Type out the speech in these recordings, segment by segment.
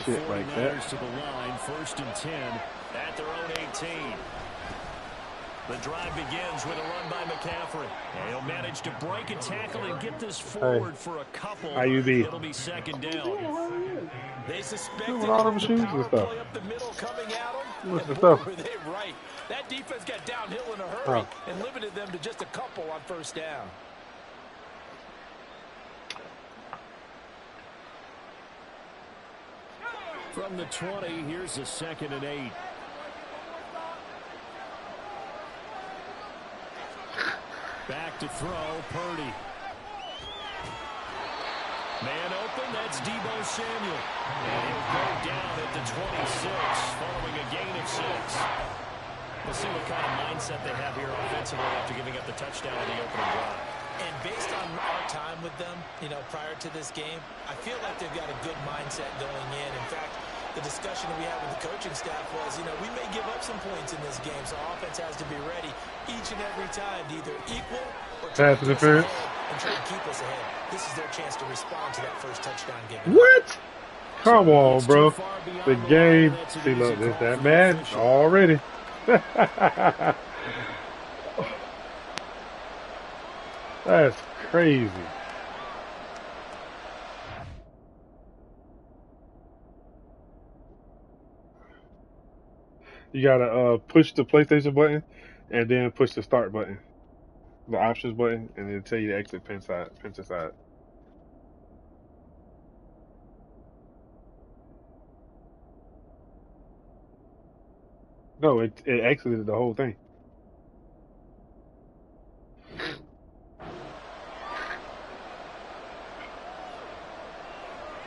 shit like that. To the line, 1st and 10 at their own 18. The drive begins with a run by McCaffrey. And he'll manage to break a tackle and get this forward for a couple. IUB. It'll be 2nd down. They suspected all them the shoes power and stuff. play up the middle coming at them. What's the Boy, stuff? were they right. That defense got downhill in a hurry and limited them to just a couple on 1st down. From the 20, here's a 2nd and 8. Back to throw, Purdy. Man open, that's Deebo Samuel. And he'll go down at the 26, following a gain of 6. We'll see what kind of mindset they have here offensively after giving up the touchdown on the opening drive. And based on our time with them, prior to this game, I feel like they've got a good mindset going in. In fact, the discussion that we had with the coaching staff was, we may give up some points in this game, so offense has to be ready each and every time to either equal or try to keep us ahead. This is their chance to respond to that first touchdown game. What? Come on, bro. The game. See, look, there's that man already. That's crazy. You gotta push the PlayStation button and then push the start button, the options button, and then tell you to exit pin side. No, it exited the whole thing.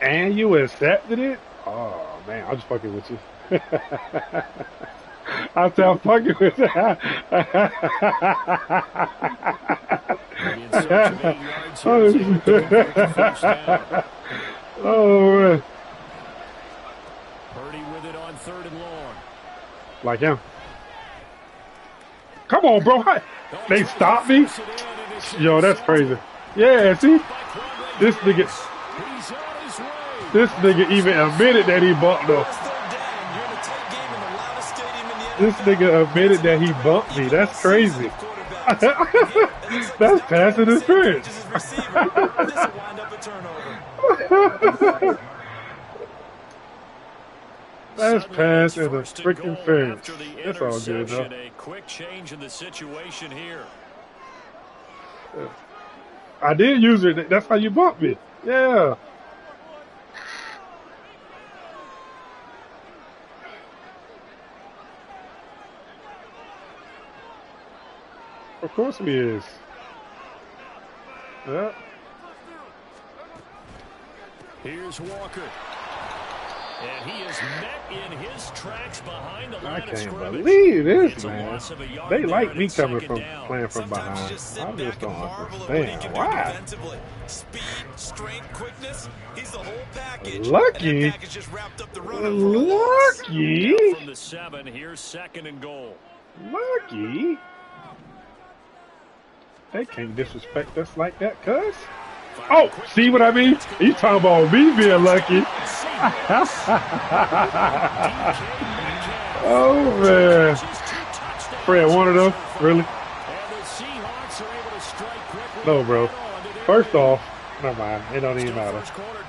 And you accepted it? Oh man, I'm just fucking with you. I'm still fucking with you. Oh man. Purdy with it on 3rd and long. Like him. Come on, bro. They stopped me? Yo, that's crazy. Yeah, see? This nigga even admitted that he bumped though. This nigga admitted that he bumped me. That's crazy. That's pass interference. That's pass and a freaking interference. That's all good though. A quick change in the situation here. I did use it. That's how you bumped me. Yeah. Of course he is. Yeah. Here's Walker. And he is met in his tracks behind the line of scrimmage. I can't believe this, man. They like me coming from playing from behind. I just don't understand why. Speed, strength, quickness, he's the whole package. Lucky. Lucky. From the 7, here's 2nd and goal. Lucky. They can't disrespect us like that, cuz. Oh, see what I mean? He's talking about me being lucky. Oh, man. Fred, one of them? Really? No, bro. First off, never mind. It don't even matter.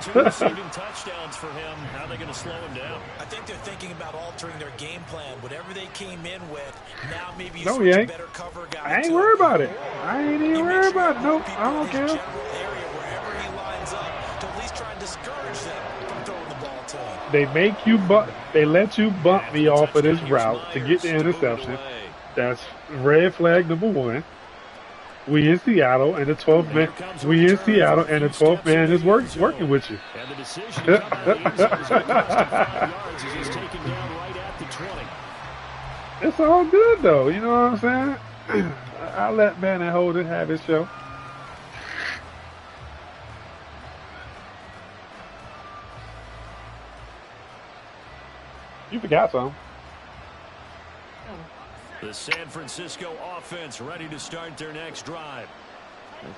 Touchdowns for him. How are they going to slow him down? I think they're thinking about altering their game plan. Whatever they came in with, now maybe no, he ain't. Better cover guy. I ain't worried about it. I ain't even worried about it. Nope, I don't care. Wherever he lines up, to at least try and discourage them from throwing the ball to him. They make you bump. They let you bump me off of this route to get the interception. That's red flag number 1. We in Seattle, and the 12th man. We in Seattle, and the 12th man is working with you. And the decision to come out easy is going to cost him 5 yards as he's taken down right at the 20. It's all good though, you know what I'm saying? I let Bannon hold it, have his show. You forgot something. The San Francisco offense ready to start their next drive.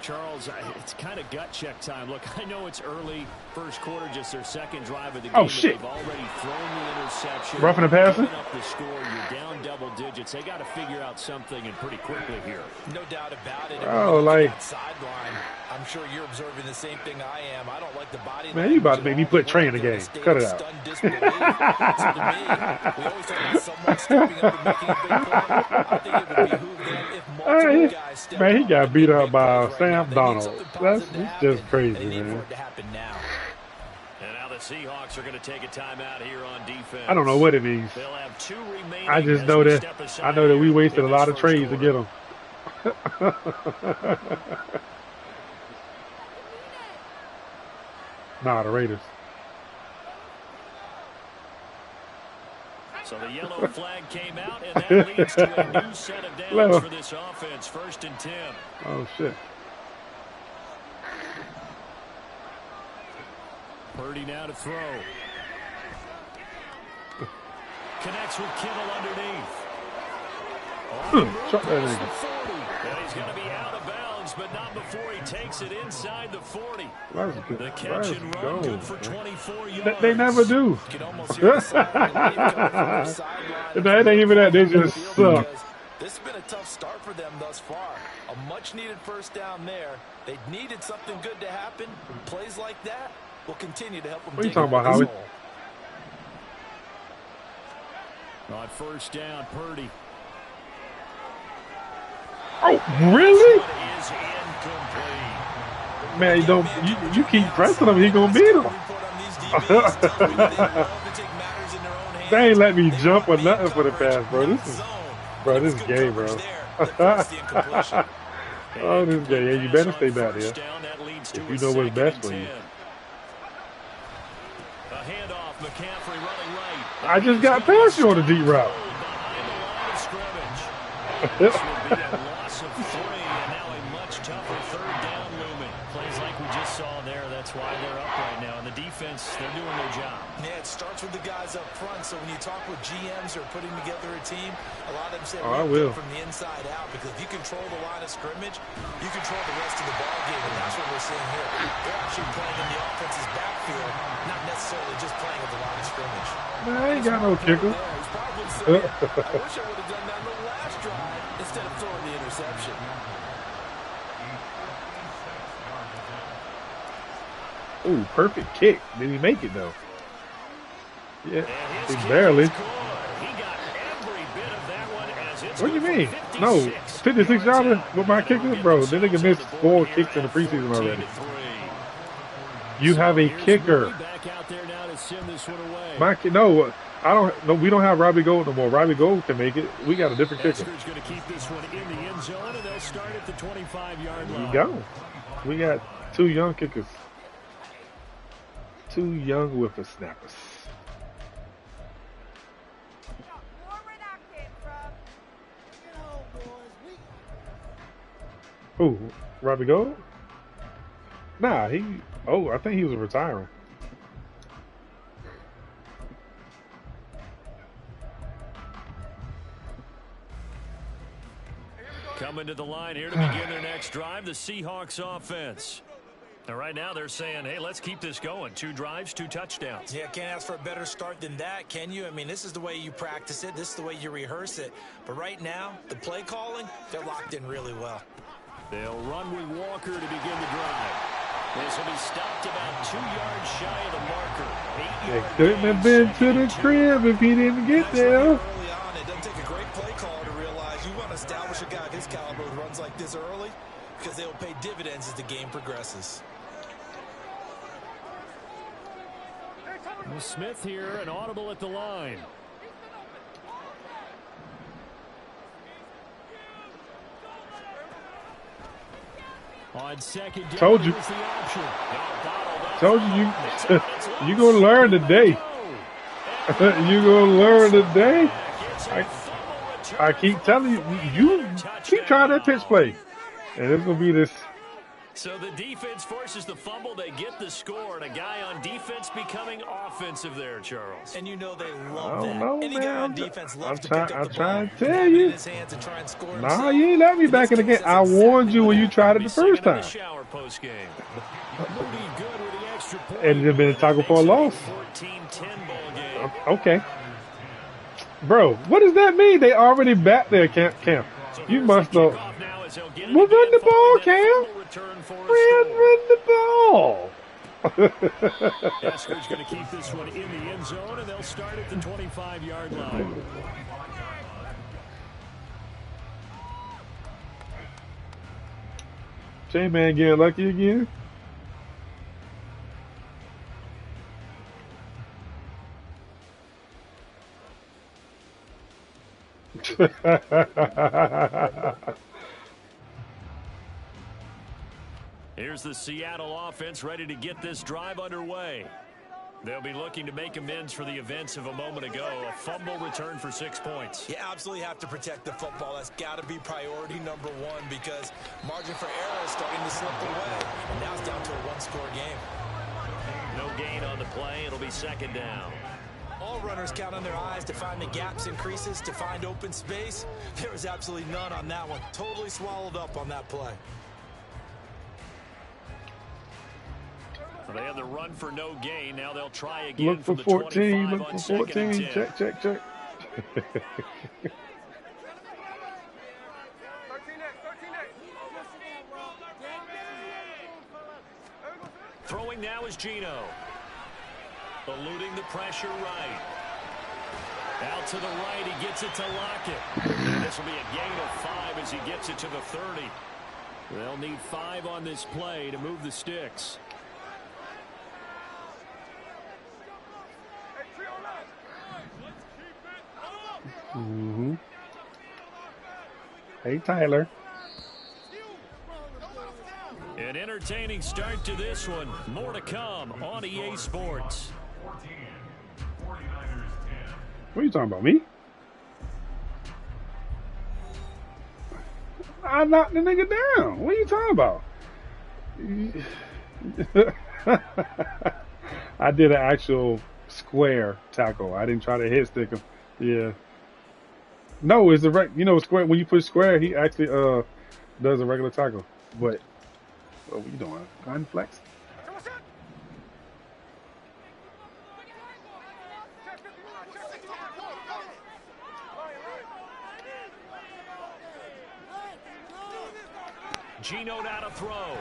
Charles, it's kind of gut check time. Look, I know it's early, first quarter, just their second drive of the game. Oh, shit. They've already thrown the interception. Roughing the passer? Up the score, you're down double digits. They got to figure out something and pretty quickly here. No doubt about it. Oh, like sideline. I'm sure you're observing the same thing I am. I don't like the body. Man, you about to make me put Trey in the game. Cut it out. So to me, we always talk about someone stepping up and making a big play. I think it would behoove them if multiple guys step Man, he up got beat up by right Sam now. Donald. That's just crazy, man. And now the Seahawks are going to take a timeout here on defense. I don't know what it means. They'll have 2 remaining. I just know that we wasted a lot of trades to get them. Nah, the Raiders. So the yellow flag came out, and that leads to a new set of downs for this offense. 1st and 10. Oh, shit. Purdy now to throw. Connects with Kittle underneath. Shut that nigga. And he's going to be out of bounds, but not before he takes it inside the 40. The catch and run good for 24 yards. They never do. That ain't even that. They just suck. This has been a tough start for them thus far. A much-needed first down there. They needed something good to happen. Plays like that will continue to help them. What are you talking about, Howie? On 1st down, Purdy. Oh, really? Man, you keep pressing him, he gonna beat him. They ain't let me jump or nothing for the pass, bro. This is gay, bro. Oh, this is gay. Yeah, you better stay back there if you know what's best for you. I just got past you on the deep route. That's why they're up right now. And the defense, they're doing their job. Yeah, it starts with the guys up front. So when you talk with GMs or putting together a team, a lot of them say I will. from the inside out, because if you control the line of scrimmage, you control the rest of the ball game, and that's what we're seeing here. They're actually playing in the offense's backfield, not necessarily just playing at the line of scrimmage. Man, I ain't got no kicker. He's probably saying, I wish I would have done that in the last drive instead of throwing the interception. Ooh, perfect kick. Did he make it, though? Yeah, he barely. What do you mean? No, 56 yards with my kicker? Bro, the nigga missed 4 kicks in the preseason already. You have a kicker. No, I don't. No, we don't have Robbie Gold no more. Robbie Gold can make it. We got a different kicker. There you go. We got 2 young kickers. 2 young whippersnappers. Who? Robbie Gold? Nah, I think he was retiring. Coming to the line here to begin their next drive, the Seahawks offense. And right now they're saying, hey, let's keep this going. 2 drives, 2 touchdowns. Yeah, can't ask for a better start than that, can you? I mean, this is the way you practice it. This is the way you rehearse it. But right now, the play calling, they're locked in really well. They'll run with Walker to begin the drive. This will be stopped about 2 yards shy of the marker. It couldn't have been to the crib if he didn't get there. Early on, it doesn't take a great play caller to realize you want to establish a guy of his caliber who runs like this early, because they will pay dividends as the game progresses. Smith here, an audible at the line. On second down, told you. Told you. You gonna learn today. You gonna learn today. I keep telling you. You keep trying that pitch play, and it's gonna be this So the defense forces the fumble. They get the score, and a guy on defense becoming offensive there, Charles. And you know they love that. Know, Any man. guy on defense loves to pick up the I'm ball. trying to tell you. In his hands and try and score Nah, himself. you ain't let me back in the game. I warned you when you tried it the first time. And it's been a tackle for a loss. Okay. Bro, what does that mean? They already back there, Cam. You must know. We'll run the ball, Cam. Run the ball. Esker's going to keep this one in the end zone, and they'll start at the 25-yard line. J-Man getting lucky again. Here's the Seattle offense ready to get this drive underway. They'll be looking to make amends for the events of a moment ago. A fumble return for 6 points. You absolutely have to protect the football. That's got to be priority number one because margin for error is starting to slip away. And now it's down to a one-score game. No gain on the play. It'll be second down. All runners count on their eyes to find the gaps and creases, to find open space. There was absolutely none on that one. Totally swallowed up on that play. So they had the run for no gain. Now they'll try again. Look for 14. Look for 14. Check. Throwing now is Gino. Eluding the pressure right. Out to the right, he gets it to Lockett. And this will be a gain of 5 as he gets it to the 30. They'll need 5 on this play to move the sticks. Hey, Tyler. An entertaining start to this one. More to come on EA Sports. What are you talking about, me? I knocked the nigga down. What are you talking about? I did an actual square tackle. I didn't try to hit stick him. Yeah. No, it's a square. When you push square, he actually does a regular tackle. But what are you doing? Gun flex? Gino down to throw.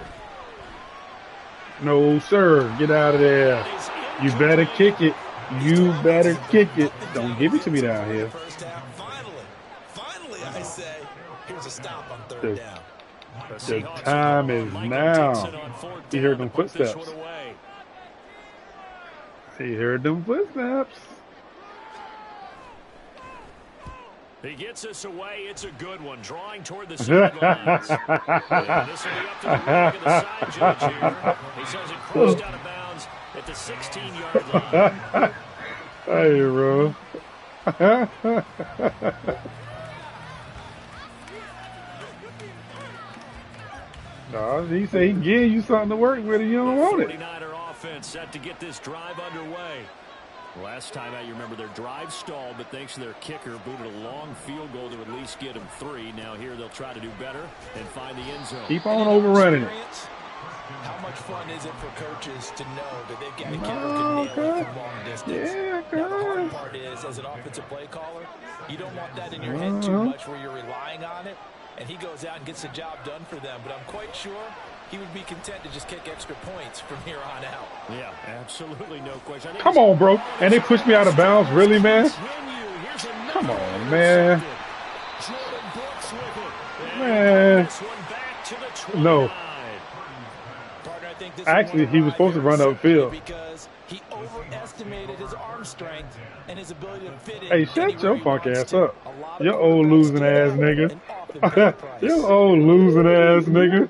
No, sir. Get out of there. You better kick it. You better kick it. Don't give it to me down here. Finally, I say, here's a stop on third down. The time is now. He heard them footsteps. He heard them footsteps. He gets us away. It's a good one. Drawing toward the sidelines. This will be up to the right of the side judge here. He says it crossed out of bounds at the 16-yard line. Hey, bro. He said he gave you something to work with and you don't want it. 49er offense set to get this drive underway. Last time out, you remember their drive stalled, but thanks to their kicker, booted a long field goal to at least get them 3. Now here they'll try to do better and find the end zone. Keep on overrunning it. How much fun is it for coaches to know that they've got a kicker who can nail it from long distance? Yeah, now, the hard part is, as an offensive play caller, you don't want that in your head too much where you're relying on it, and he goes out and gets the job done for them. But I'm quite sure he would be content to just kick extra points from here on out. Yeah, absolutely no question. Come on, bro. And they pushed me out of bounds. Really, man? Come on, man. Man. No. Actually, he was supposed to run upfield. Because he overestimated his arm strength and his ability to fit in. Hey, shut your funk ass up. You old losing ass nigga. You old losing ass nigga.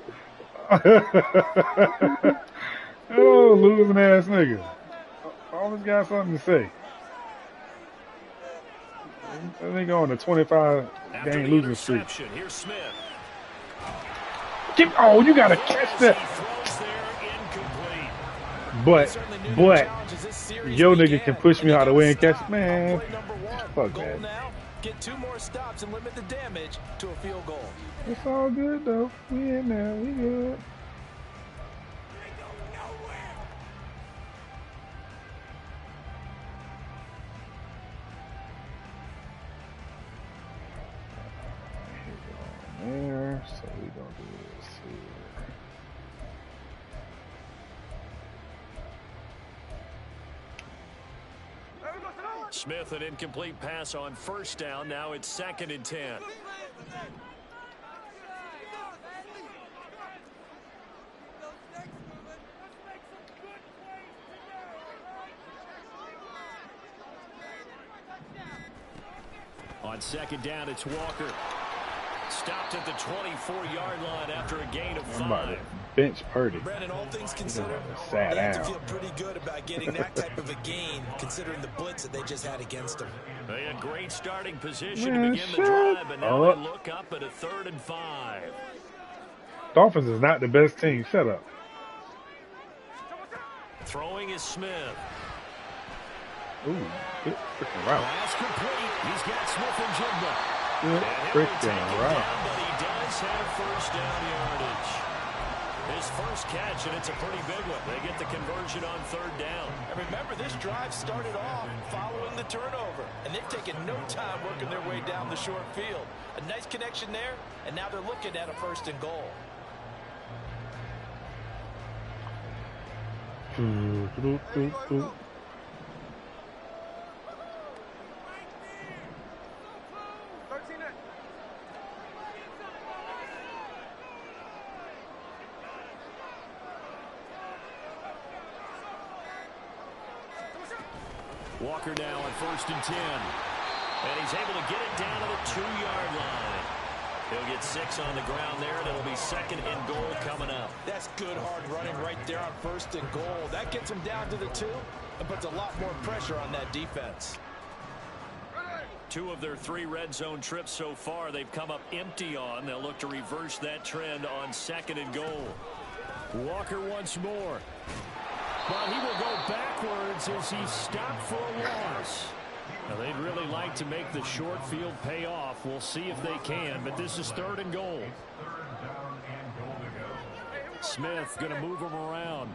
Oh, losing ass nigga. Always got something to say. I think on the 25 game losing streak. Here's Smith. Oh, you gotta catch that. But yo nigga can push me out of the way and catch. Man, fuck that. Get 2 more stops and limit the damage to a field goal. It's all good though. We in there. We good. There, so we gonna do this here. Smith, an incomplete pass on first down. Now it's 2nd and 10. On 2nd down, it's Walker. Stopped at the 24-yard line after a gain of 5. Bench Purdy. Brandon, all things considered, they have to feel pretty good about getting that type of a gain, considering the blitz that they just had against them. They had great starting position to begin the drive, and now they look up at a 3rd and 5. Dolphins is not the best team. Shut up. Throwing is Smith. Ooh, good freaking route. Pass complete. He's got Smith and Jigba. Good freaking route. But he does have first down yardage. His first catch, and it's a pretty big one. They get the conversion on 3rd down. And remember, this drive started off following the turnover, and they've taken no time working their way down the short field. A nice connection there, and now they're looking at a 1st and goal. Walker now on 1st and 10. And he's able to get it down to the 2-yard line. He'll get 6 on the ground there, and it'll be 2nd and goal coming up. That's good hard running right there on 1st and goal. That gets him down to the 2 and puts a lot more pressure on that defense. 2 of their 3 red zone trips so far they've come up empty on. They'll look to reverse that trend on 2nd and goal. Walker once more. But he will go backwards as he's stopped for a loss. Now, they'd really like to make the short field pay off. We'll see if they can, but this is 3rd and goal. Smith going to move him around.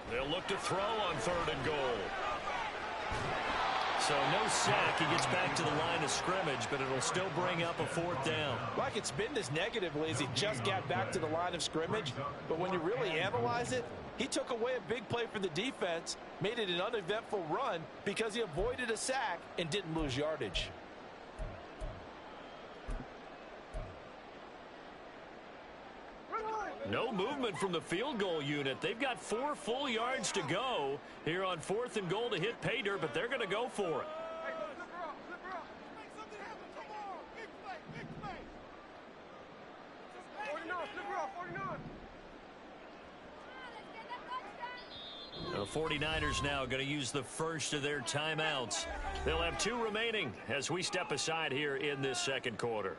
They'll look to throw on 3rd and goal. So no sack. He gets back to the line of scrimmage, but it'll still bring up a 4th down. Like it's been this negatively as he just got back to the line of scrimmage. But when you really analyze it, he took away a big play for the defense, made it an uneventful run because he avoided a sack and didn't lose yardage. No movement from the field goal unit. They've got 4 full yards to go here on 4th and goal to hit pay dirt, but they're going to go for it. The 49ers now going to use the first of their timeouts. They'll have 2 remaining as we step aside here in this 2nd quarter.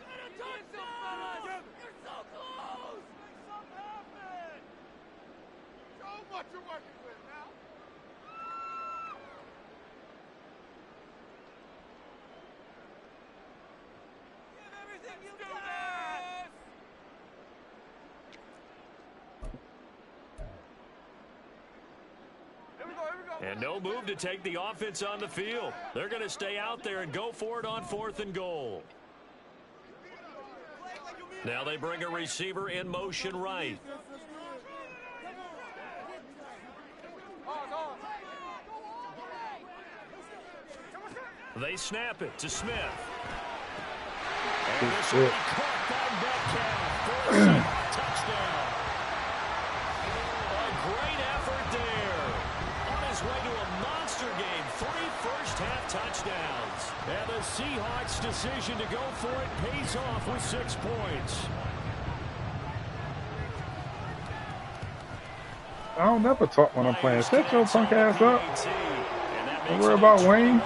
And no move to take the offense on the field. They're going to stay out there and go for it on 4th and goal. Now they bring a receiver in motion right. They snap it to Smith. And this will be caught by Metcalf for a touchdown. A great effort there. On his way to a monster game. 3 first-half touchdowns. And the Seahawks' decision to go for it pays off with 6 points. I don't never talk when I'm playing. Set your punk ass up. Don't worry about Wayne. And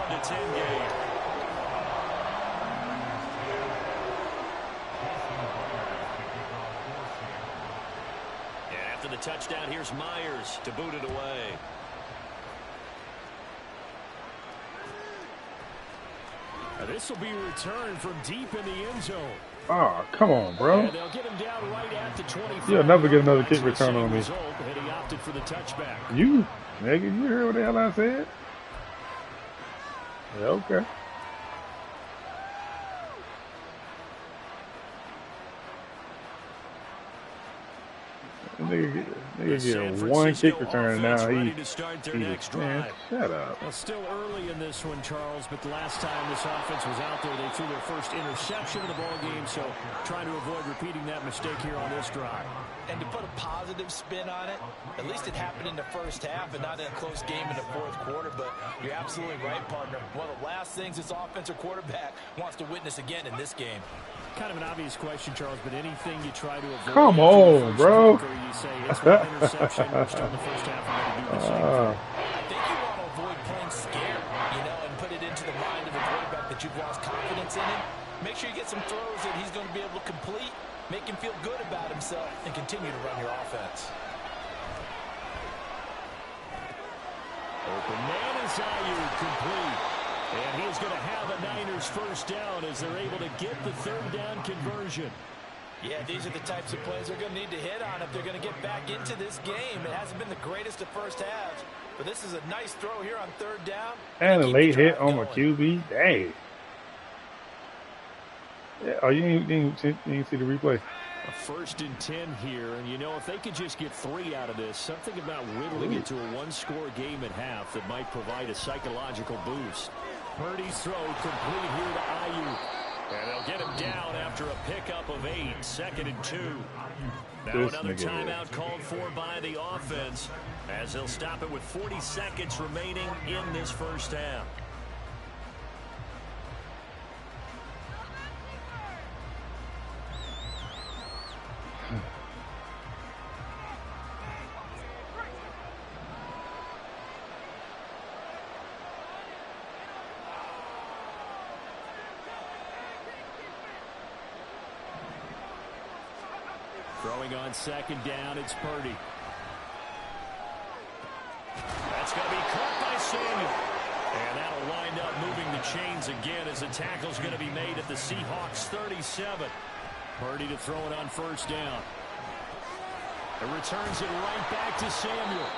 after the touchdown, here's Myers to boot it away. Now this will be returned from deep in the end zone. Oh, come on, bro. And they'll get him down right at the 25. You'll never get another kick return on me. And he opted for the touchback. You, nigga, you heard what the hell I said? Yeah, okay. Nigga get one kick return now. Man, shut up. Well, still early in this one, Charles, but the last time this offense was out there, they threw their first interception of the ball game, so trying to avoid repeating that mistake here on this drive. And to put a positive spin on it, at least it happened in the first half and not in a close game in the fourth quarter, but you're absolutely right, partner. One of the last things this offensive quarterback wants to witness again in this game. Kind of an obvious question, Charles, but anything you try to avoid. Come on, bro. You say it's one interception, we're still in the first half, and do the same thing. I think you want to avoid playing scared, and put it into the mind of the quarterback that you've lost confidence in him. Make sure you get some throws that he's going to be able to complete, make him feel good about himself, and continue to run your offense. Open man is Ayuk, complete. And he's going to have a Niners first down as they're able to get the third down conversion. Yeah, these are the types of plays they're going to need to hit on if they're going to get back into this game. It hasn't been the greatest of first halves, but this is a nice throw here on third down. And a late hit on my QB. Dang. Yeah, oh, you didn't see the replay. A 1st and 10 here, and if they could just get 3 out of this, something about whittling it to a one-score game at half that might provide a psychological boost. Purdy's throw complete here to Ayuk. And they'll get him down after a pickup of 8, 2nd and 2. Now another timeout called for by the offense as they'll stop it with 40 seconds remaining in this first half. Throwing on 2nd down, it's Purdy. That's going to be caught by Samuel. And that'll wind up moving the chains again as the tackle's going to be made at the Seahawks 37. Purdy to throw it on 1st down. It returns it right back to Samuel.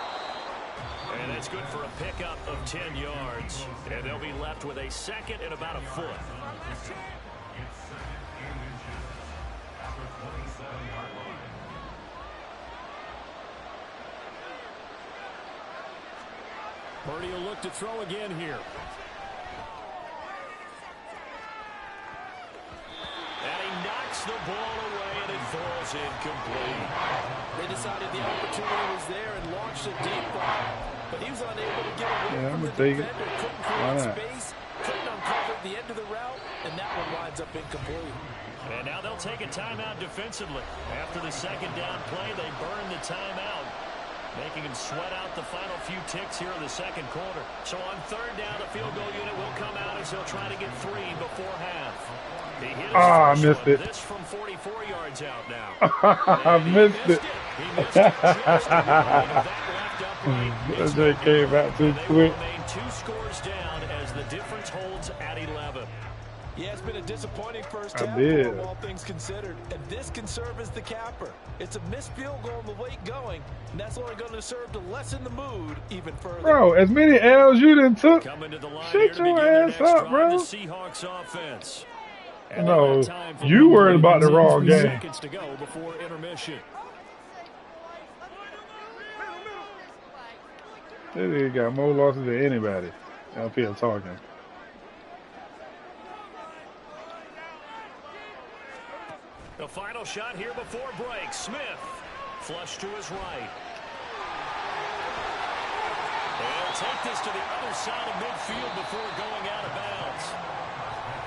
And that's good for a pickup of 10 yards. And they'll be left with a 2nd and about a foot. Purdy will look to throw again here. And he knocks the ball away, and it falls incomplete. They decided the opportunity was there and launched a deep ball, but he was unable to get away from the defender. Couldn't create space, couldn't uncover the end of the route, and that one winds up incomplete. And now they'll take a timeout defensively. After the 2nd down play, they burn the timeout, making him sweat out the final few ticks here in the 2nd quarter. So on 3rd down, the field goal unit will come out as he'll try to get 3 before half. He hit his I missed it. This from 44 yards out now. I missed it. He missed it just a that left upright. They came out too quick. Remain 2 scores down as the difference holds at 11. Yeah, it's been a disappointing first half, all things considered. And this can serve as the capper. It's a missed field goal in the late going, and that's only going to serve to lessen the mood even further. Bro, as many L's you done took, shut your ass up, bro. Seahawks offense. No, you worried about the wrong game. Seconds to go before intermission. This nigga got more losses than anybody up here talking. The final shot here before break. Smith, flush to his right. They'll take this to the other side of midfield before going out of bounds.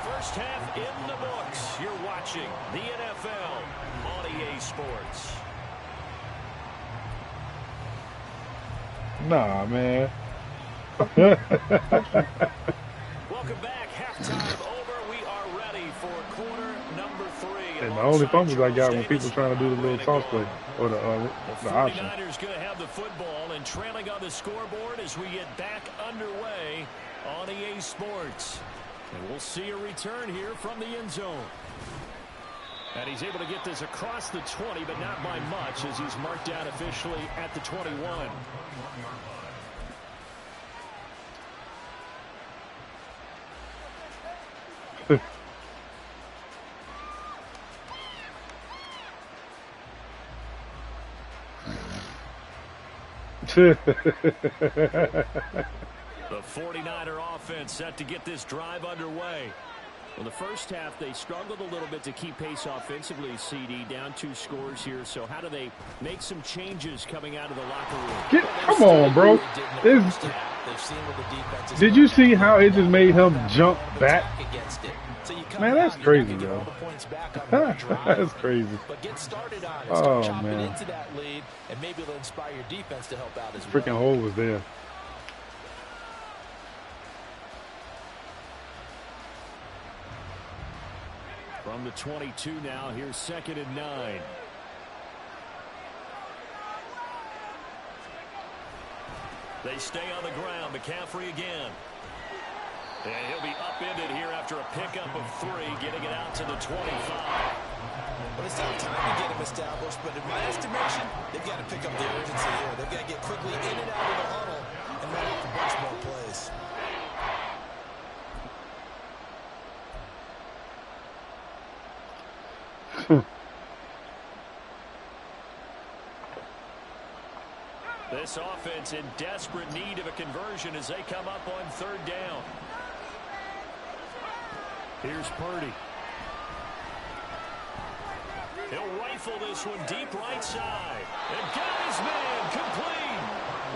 First half in the books. You're watching the NFL on EA Sports. Nah, man. Welcome back. Halftime over. We are ready for quarter number 3. And the only fumbles I got when people trying to do the little toss play or the option. 49ers going to have the football and trailing on the scoreboard as we get back underway on EA Sports. And we'll see a return here from the end zone. And he's able to get this across the 20, but not by much as he's marked down officially at the 21. The 49er offense set to get this drive underway. Well, the first half, they struggled a little bit to keep pace offensively, CD, down 2 scores here. So how do they make some changes coming out of the locker room? Come on, bro. Did you see how it just made him jump back? Man, that's crazy, yo. That's crazy. Oh, man. Freaking hole was there. From the 22 now, here's 2nd and 9. They stay on the ground. McCaffrey again. And he'll be upended here after a pickup of 3, getting it out to the 25. Well, it's not time to get him established, but in my estimation, they've got to pick up the urgency here. They've got to get quickly in and out of the huddle and run off a bunch more plays. This offense in desperate need of a conversion as they come up on 3rd down. Here's Purdy. He'll rifle this one deep right side. And got his man complete.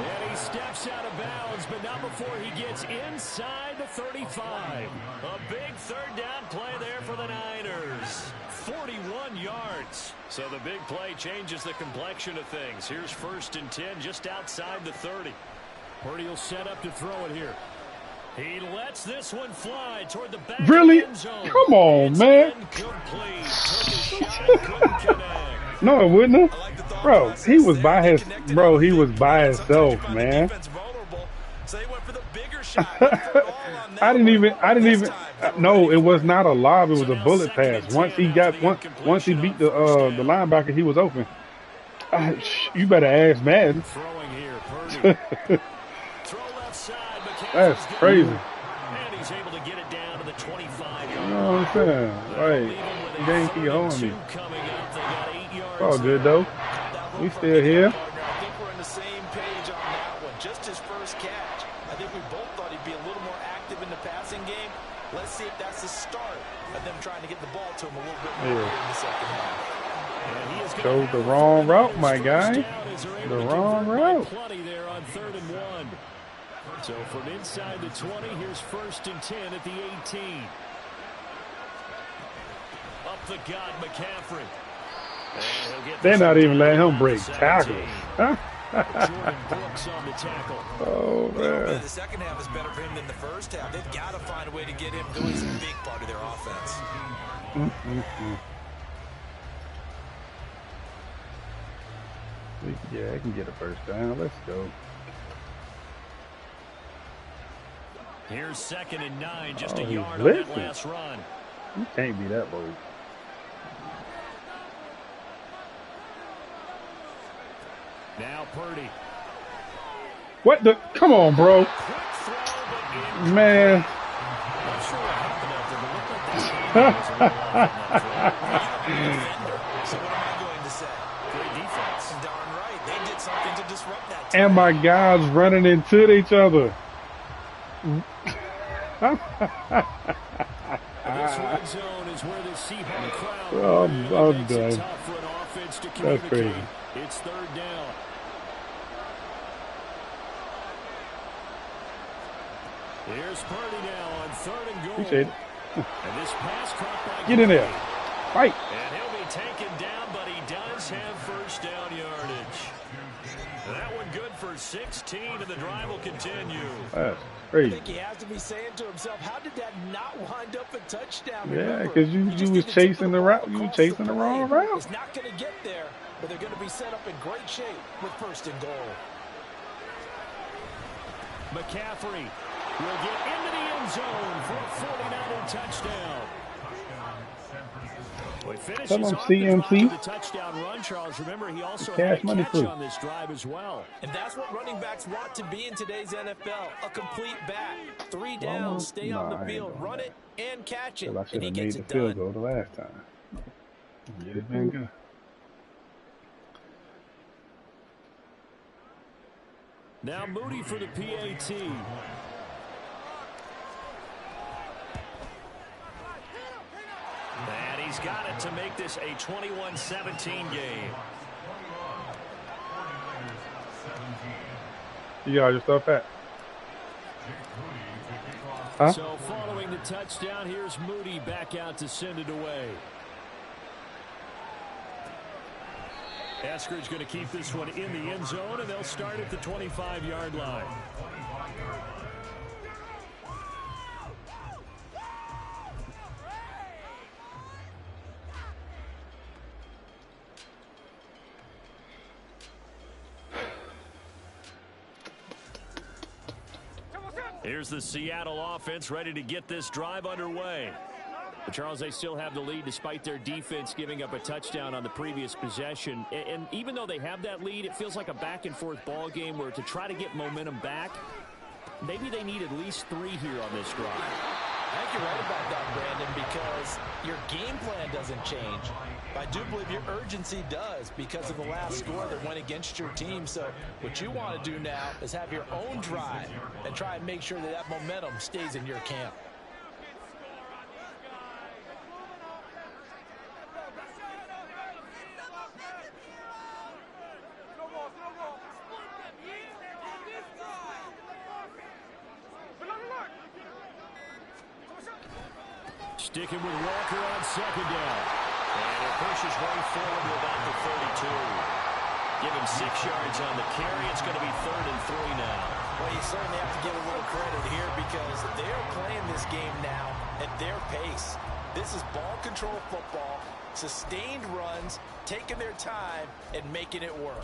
And he steps out of bounds, but not before he gets inside the 35. A big 3rd down play there for the Niners. 41 yards. So the big play changes the complexion of things. Here's 1st and 10 just outside the 30. Purdy will set up to throw it here. He lets this one fly toward the back Really? end zone. Come on, man. Incomplete. Took a shot, couldn't connect. No, it wouldn't have. Bro, he was by himself, man. I didn't even no, it was not a lob, it was a bullet pass. Once he beat the linebacker, he was open. You better ask Madden. That's crazy. And he's able to get it down to the 25. You know what I'm saying? Right. You ain't keep holding me. It's all good though. We still here. I think we're on the same page on that one. Just his first catch. I think we both thought he'd be a little more active in the passing game. Let's see if that's the start of them trying to get the ball to him a little bit more in the second half. Chose the wrong route, my guy. The wrong route. Plenty there on 3rd and 1. So from inside the 20, here's 1st and 10 at the 18. Up the gut, McCaffrey. They're not even letting him break tackles. Jordan Brooks on the tackle. Oh, man. The second half is better for him than the first half. They've got to find a way to get him going. He's a big part of their offense. Yeah, I can get a first down. Let's go. Here's 2nd and 9, just a yard on that last run. You can't be that low. Now Purdy. What the? Come on, bro. Man. And my guys running into each other. This red zone is where the Seahawks crowd I'm done. tough for an offense to That's crazy. It's 3rd down. Here's Purdy now on 3rd and goal. Appreciate it. And this pass caught by Get in there. Fight. And he'll be taken down, but he does have first down yardage. That one good for 16, and the drive will continue. That's I crazy. think he has to be saying to himself, how did that not wind up a touchdown? Yeah, because you was chasing the route. You were chasing the wrong route. It's not going to get there, but they're going to be set up in great shape with 1st and goal. McCaffrey will get into the end zone for a 49er touchdown. Well, he finishes Come on, off the drive CMC. with the touchdown run, Charles. Remember, he also had a Cash money catch crew. on this drive as well. And that's what running backs want to be in today's NFL, a complete back. 3 downs, stay on the field, run it, and catch it, I and should he have gets made it the field done. goal the last time. Get it been good. Now Moody for the PAT. And he's got it to make this a 21-17 game. You got your stuff at? Huh? So following the touchdown, here's Moody back out to send it away. Eskridge going to keep this one in the end zone, and they'll start at the 25-yard line. Here's the Seattle offense ready to get this drive underway. But Charles, they still have the lead despite their defense giving up a touchdown on the previous possession. And even though they have that lead, it feels like a back-and-forth ball game where to try to get momentum back, maybe they need at least 3 here on this drive. I think you're right about that, Brandon, because your game plan doesn't change. I do believe your urgency does because of the last score that went against your team. So what you want to do now is have your own drive and try and make sure that that momentum stays in your camp. Sticking with Walker on 2nd down. And it pushes way forward to about the 32. Give him 6 yards on the carry. It's going to be 3rd and 3 now. Well, you certainly have to give a little credit here because they're playing this game now at their pace. This is ball control football, sustained runs, taking their time, and making it work.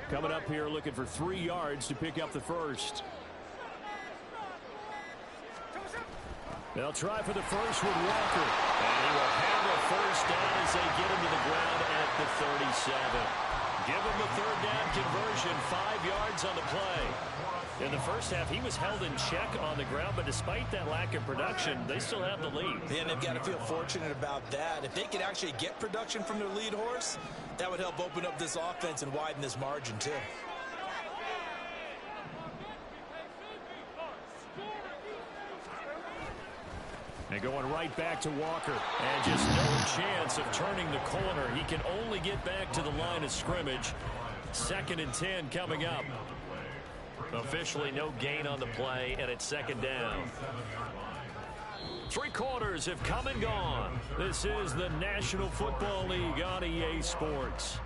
Coming up here looking for 3 yards to pick up the first. They'll try for the first with Walker. And he will have a first down as they get him to the ground at the 37. Give him the 3rd down conversion, 5 yards on the play. In the first half, he was held in check on the ground, but despite that lack of production, they still have the lead. And they've got to feel fortunate about that. If they could actually get production from their lead horse, that would help open up this offense and widen this margin, too. And going right back to Walker. And just no chance of turning the corner. He can only get back to the line of scrimmage. 2nd and 10 coming up. Officially no gain on the play, and it's 2nd down. 3 quarters have come and gone. This is the National Football League on EA Sports.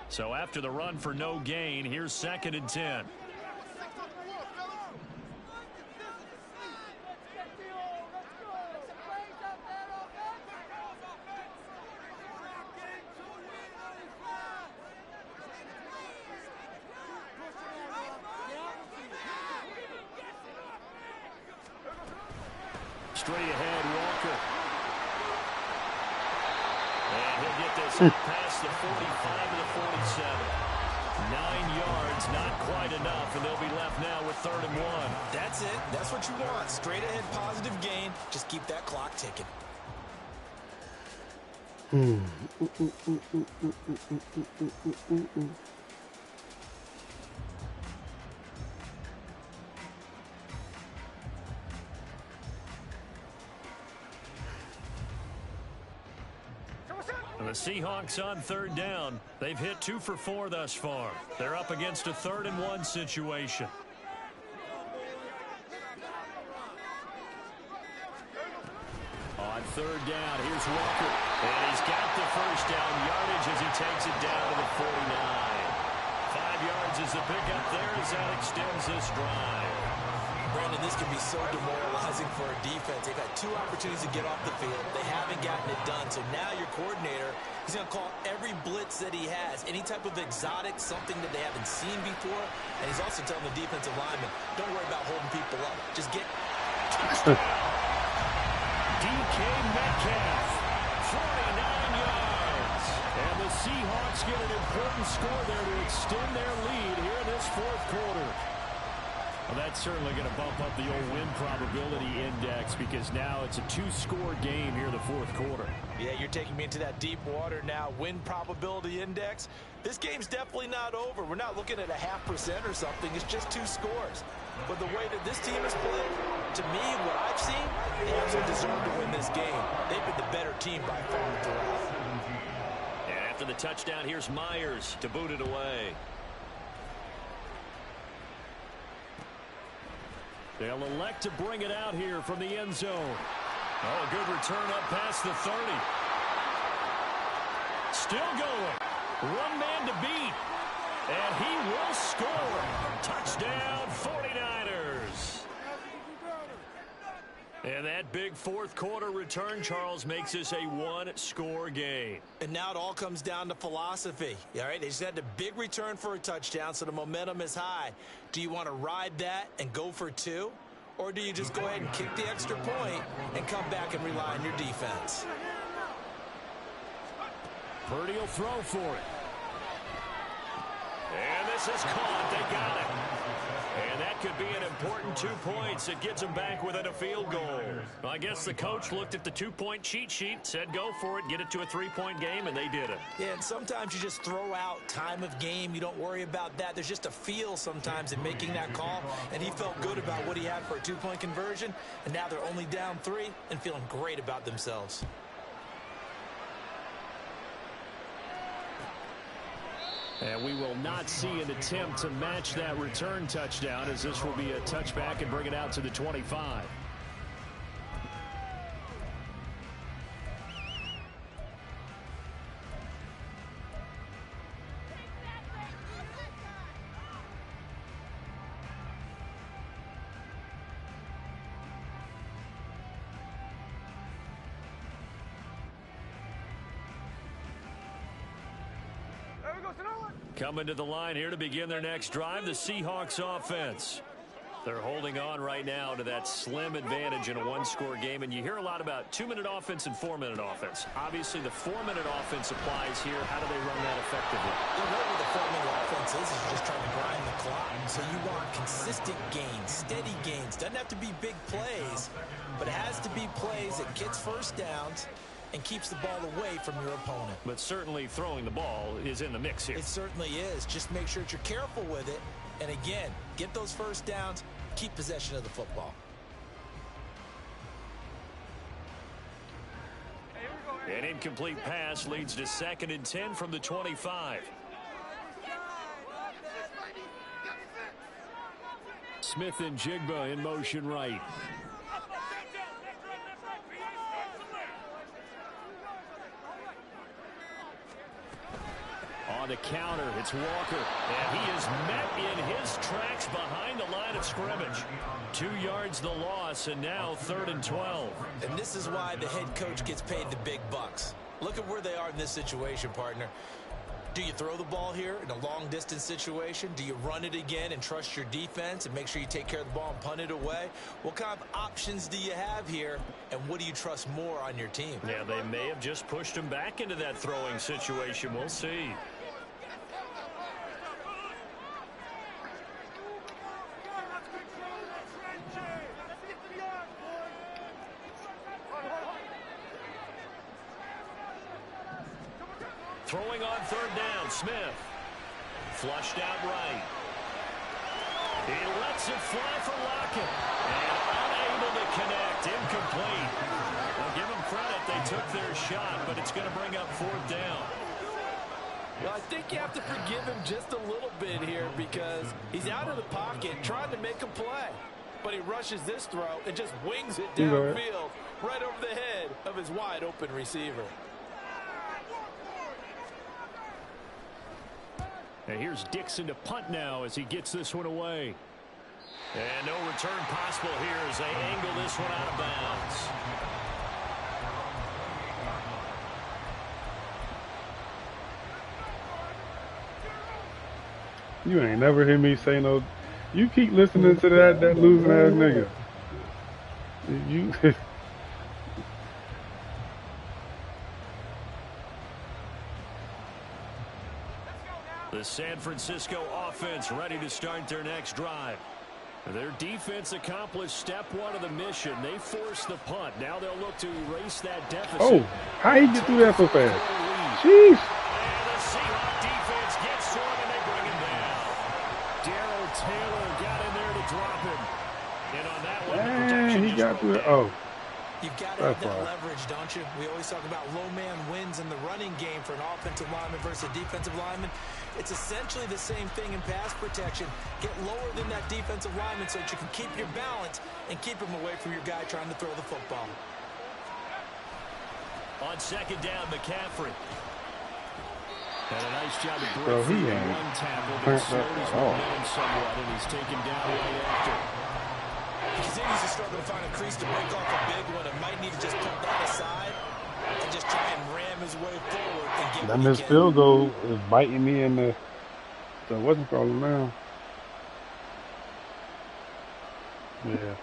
So after the run for no gain, here's 2nd and 10. Straight ahead, Walker. get this up past the 45 to the 47. 9 yards, not quite enough, and they'll be left now with 3rd and 1. That's it. That's what you want. Straight ahead, positive gain. Just keep that clock ticking. The Seahawks on 3rd down. They've hit 2 for 4 thus far. They're up against a 3rd and 1 situation. On 3rd down, here's Walker. And he's got the first down yardage as he takes it down to the 49. 5 yards is the pickup there as that extends this drive. Brandon, this can be so demoralizing for a defense. They've had 2 opportunities to get off the field. They haven't gotten it done. So now your coordinator, he's going to call every blitz that he has, any type of exotic, something that they haven't seen before. And he's also telling the defensive lineman, don't worry about holding people up. Just get... DK Metcalf, 49 yards. And the Seahawks get an important score there to extend their lead here in this 4th quarter. Well, that's certainly going to bump up the old win probability index because now it's a 2-score game here in the 4th quarter. Yeah, you're taking me into that deep water now. Win probability index. This game's definitely not over. We're not looking at a 0.5% or something. It's just 2 scores. But the way that this team has played, to me, what I've seen, they absolutely deserve to win this game. They've been the better team by far throughout. And after the touchdown, here's Myers to boot it away. They'll elect to bring it out here from the end zone. Oh, a good return up past the 30. Still going. One man to beat. And he will score. Touchdown, 49ers. And that big 4th quarter return, Charles, makes this a 1-score game. And now it all comes down to philosophy. All right, they just had a big return for a touchdown, so the momentum is high. Do you want to ride that and go for 2? Or do you just go ahead and kick the extra point and come back and rely on your defense? Purdy will throw for it. And this is caught. They got it. And that could be an important 2 points. It gets them back within a field goal. Well, I guess the coach looked at the 2-point cheat sheet, said go for it, get it to a 3-point game, and they did it. Yeah, and sometimes you just throw out time of game. You don't worry about that. There's just a feel sometimes in making that call, and he felt good about what he had for a 2-point conversion, and now they're only down 3 and feeling great about themselves. And we will not see an attempt to match that return touchdown, as this will be a touchback and bring it out to the 25. Coming to the line here to begin their next drive, the Seahawks offense. They're holding on right now to that slim advantage in a 1-score game, and you hear a lot about 2-minute offense and 4-minute offense. Obviously, the 4-minute offense applies here. How do they run that effectively? What the 4-minute offense is you're just trying to grind the clock. So you want consistent gains, steady gains. Doesn't have to be big plays, but it has to be plays that gets first downs and keeps the ball away from your opponent. But certainly throwing the ball is in the mix here. It certainly is. Just make sure that you're careful with it. And again, get those first downs, keep possession of the football. An incomplete pass leads to 2nd and 10 from the 25. Smith and Jigba in motion right. On the counter, it's Walker, and he is met in his tracks behind the line of scrimmage. 2 yards the loss, and now 3rd and 12. And this is why the head coach gets paid the big bucks. Look at where they are in this situation, partner. Do you throw the ball here in a long-distance situation? Do you run it again and trust your defense and make sure you take care of the ball and punt it away? What kind of options do you have here, and what do you trust more on your team? Yeah, they may have just pushed him back into that throwing situation. We'll see. Throwing on third down, Smith. Flushed out right. He lets it fly for Lockett. And unable to connect. Incomplete. I'll give them credit. They took their shot, but it's going to bring up fourth down. Well, I think you have to forgive him just a little bit here because he's out of the pocket trying to make a play. But he rushes this throw and just wings it downfield right over the head of his wide-open receiver. And here's Dixon to punt now as he gets this one away. And no return possible here as they angle this one out of bounds. You ain't never hear me say no. You keep listening to that losing ass nigga. You. The San Francisco offense ready to start their next drive. Their defense accomplished step one of the mission. They forced the punt. Now they'll look to erase that deficit. Oh, how he get through that so fast? Jeez. And the Seahawks defense gets to him and they bring him down. Darrell Taylor got in there to drop him. And on that one, the protection he got through it. Oh. You've got to have that leverage, don't you? We always talk about low man wins in the running game for an offensive lineman versus a defensive lineman. It's essentially the same thing in pass protection. Get lower than that defensive lineman so that you can keep your balance and keep him away from your guy trying to throw the football. On second down, McCaffrey. Had a nice job of breaking one tackle, but slowed his momentum somewhat, and he's taken down right after. He continues to struggle to find a crease to break off a big one and might need to just put that aside and just try and ram his way forward and get That missed field goal is biting me in the what's called now. Yeah.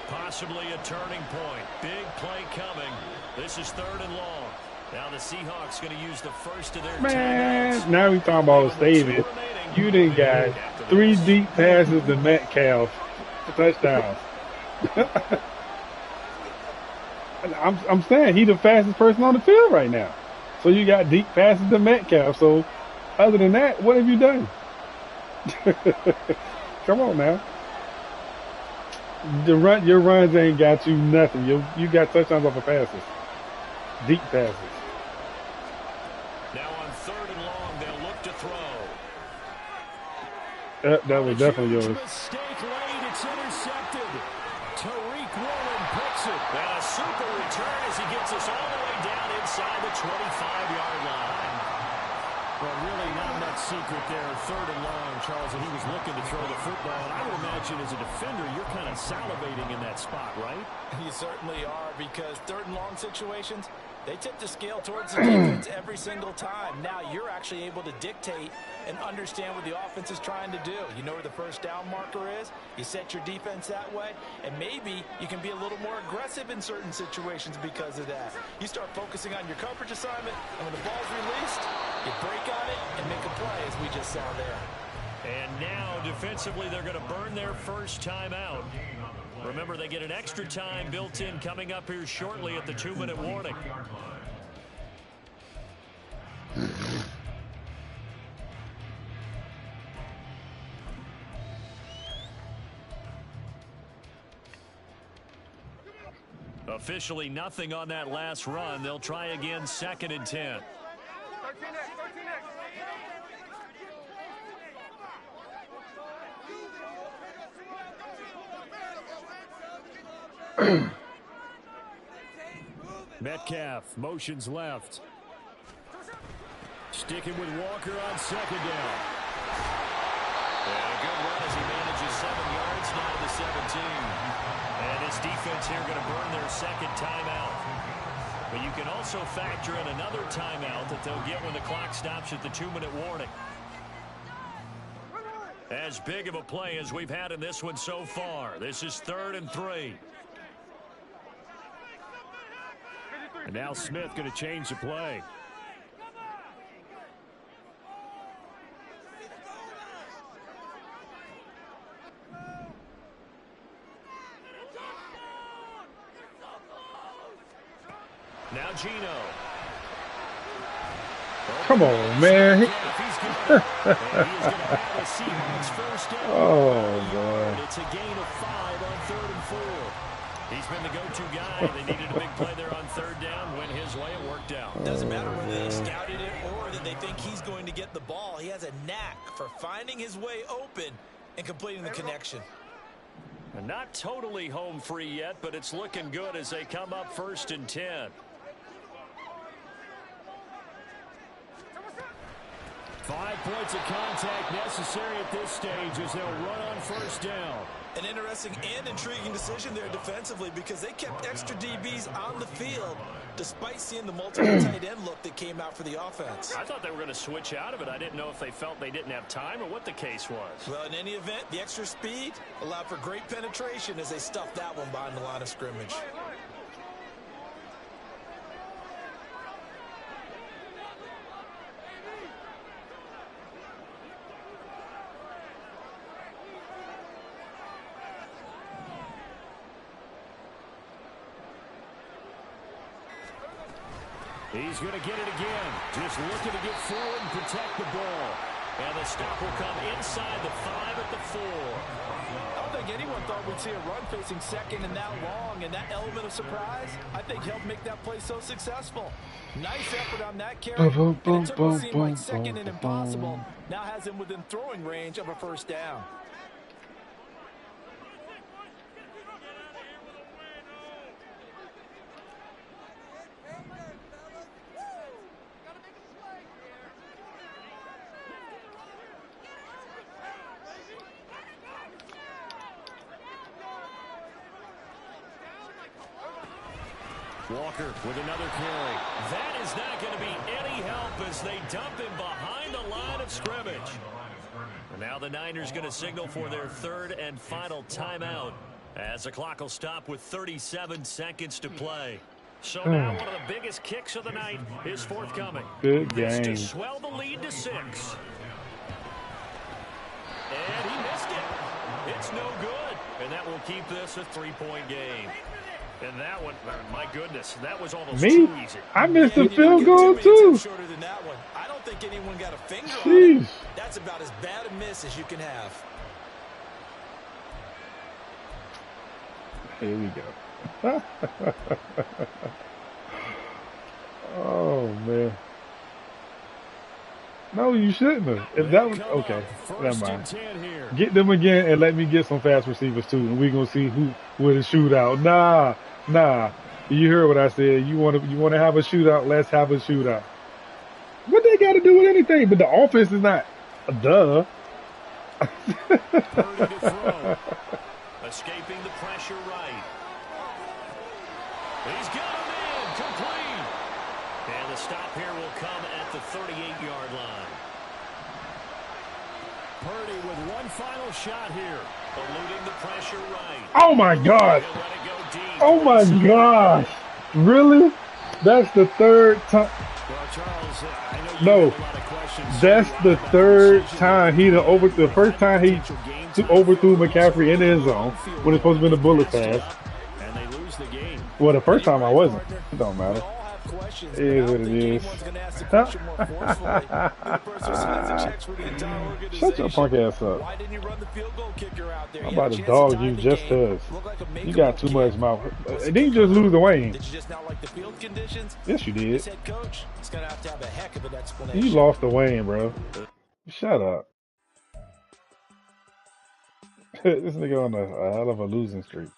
Possibly a turning point. Big play coming. This is third and long. Now the Seahawks going to use the first of their timeouts. Now we talking about saving. You done got 3 deep passes to Metcalf for touchdowns. I'm saying he the fastest person on the field right now. So you got deep passes to Metcalf. So other than that, what have you done? Come on now. Your runs ain't got you nothing. You got touchdowns off of passes. Deep passes. Now on third and long, they'll look to throw. That was definitely yours. Mistake late. It's intercepted. Tariq Woolen picks it. And a super return as he gets us all the way down inside the 25-yard line. Well, really not much secret there. Third and long, Charles, and he was looking to throw the football. And I would imagine as a defender, you're kind of salivating in that spot, right? You certainly are, because third and long situations, they tip the scale towards the defense every single time. Now you're actually able to dictate and understand what the offense is trying to do. You know where the first down marker is. You set your defense that way, and maybe you can be a little more aggressive in certain situations because of that. You start focusing on your coverage assignment, and when the ball's released, you break on it and make a play, as we just saw there. And now, defensively, they're going to burn their first timeout. Remember, they get an extra time built in coming up here shortly at the 2-minute warning. Officially nothing on that last run. They'll try again, 2nd and 10. Metcalf motions left. Sticking with Walker on 2nd down. And a good run as he manages 7 yards now to the 17. And his defense offense here going to burn their second timeout. But you can also factor in another timeout that they'll get when the clock stops at the 2-minute warning. As big of a play as we've had in this one so far. This is 3rd and 3. And now Smith going to change the play. Now Gino. Come on, man. Oh, boy. It's a gain of 5 on 3rd and 4. He's been the go-to guy. They needed a big play there on 3rd down. Went his way. It worked out. Doesn't matter whether they scouted it or that they think he's going to get the ball. He has a knack for finding his way open and completing the connection. And not totally home free yet, but it's looking good as they come up 1st and 10. 5 points of contact necessary at this stage as they'll run on 1st down. An interesting and intriguing decision there defensively because they kept extra DBs on the field despite seeing the multiple tight end look that came out for the offense. I thought they were going to switch out of it. I didn't know if they felt they didn't have time or what the case was. Well, in any event, the extra speed allowed for great penetration as they stuffed that one behind the line of scrimmage. He's going to get it again. Just looking to get forward and protect the ball. And the stop will come inside the 5 at the 4. I don't think anyone thought we'd see a run facing 2nd and that long, and that element of surprise, I think, helped make that play so successful. Nice effort on that carry, and it took what seemed like 2nd and impossible. Now has him within throwing range of a 1st down. Walker with another carry. That is not going to be any help as they dump him behind the line of scrimmage. And now the Niners going to signal for their 3rd and final timeout as the clock will stop with 37 seconds to play. So now one of the biggest kicks of the night is forthcoming. Good game. This to swell the lead to 6. And he missed it. It's no good. And that will keep this a 3-point game. And that one, my goodness, that was almost too easy. I missed the field goal too. Shorter than that one. I don't think anyone got a finger on it. That's about as bad a miss as you can have. Here we go. Oh man. No, you shouldn't have. If that was okay, never mind. Get them again and let me get some fast receivers too, and we're gonna see who with a shootout. Nah. You heard what I said. You want to have a shootout? Let's have a shootout. What they got to do with anything? But the offense is not. Duh. Escaping the pressure right. He's got him in. Complete. And the stop here will come at the 38-yard line. Purdy with one final shot here. Eluding the pressure right. Oh, my God. Oh, my gosh. Really? That's the 3rd time. Well, Charles, I know no. That's the 3rd time he the first time he overthrew McCaffrey in his zone when it's supposed to be the bullet pass. And they lose the game. Well, the first time I wasn't. It don't matter. It is what it is. Shut your punk ass up. I'm about to dog you just because. You got too much mouth. And then you just lose the Wayne. Did you just not like the field conditions? Yes, you did. Head coach is going to have a heck of an explanation. You lost the Wayne, bro. Shut up. This nigga on a hell of a losing streak.